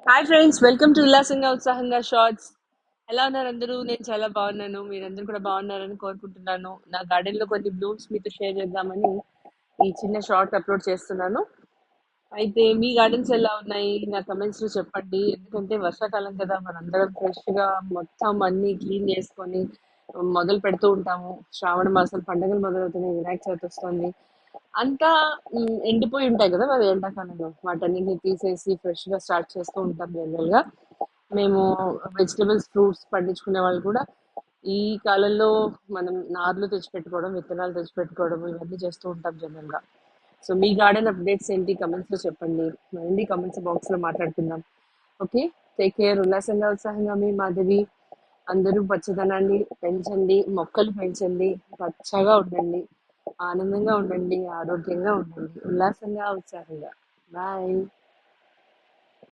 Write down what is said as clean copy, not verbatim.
Hi friends, welcome to ఉల్లాసంగా ఉత్సాహంగా shorts. ఎలా ఉన్నారు అందరూ? నేను చాలా బాగున్నాను. మీరందరూ కూడా బాగున్నారని కోరుకుంటున్నాను. నా గార్డెన్ లో కొన్ని బ్లూమ్స్ మీతో షేర్ చేద్దామని ఈ చిన్న షార్ట్ అప్లోడ్ చేస్తున్నాను. అయితే మీ గార్డెన్స్ ఎలా ఉన్నాయి? నా కమెంట్స్ లో చెప్పండి. ఎందుకంటే వర్షాకాలం కదా, మనందరం ఫ్రెష్ గా మొత్తం అన్ని క్లీన్ చేసుకొని మొదలు పెడుతూ ఉంటాము. శ్రావణ మాసం పండుగలు మొదలవుతున్నాయి, వినాయక చవితి వస్తుంది. అంతా ఎండిపోయి ఉంటాయి కదా మరి ఎండాకాలంలో. వాటన్నిటిని తీసేసి ఫ్రెష్ గా స్టార్ట్ చేస్తూ ఉంటాం జనరల్ గా. మేము వెజిటబుల్స్, ఫ్రూట్స్ పండించుకునే వాళ్ళు కూడా ఈ కాలంలో మనం నార్లు తెచ్చిపెట్టుకోవడం, విత్తనాలు తెచ్చిపెట్టుకోవడం ఇవన్నీ చేస్తూ ఉంటాం జనరల్ గా. సో మీ గార్డెన్ అప్డేట్స్ ఏంటి కమెంట్స్ లో చెప్పండి. మళ్ళీ కమెంట్స్ బాక్స్ లో మాట్లాడుకుందాం. Okay, take care. ఉల్లాసంగా ఉత్సాహంగా మీ మాధవి. అందరూ పచ్చదనాన్ని పెంచండి, మొక్కలు పెంచండి, పచ్చగా ఉండండి, ఆనందంగా ఉండండి, ఆరోగ్యంగా ఉండండి, ఉల్లాసంగా ఉత్సాహంగా. బాయ్.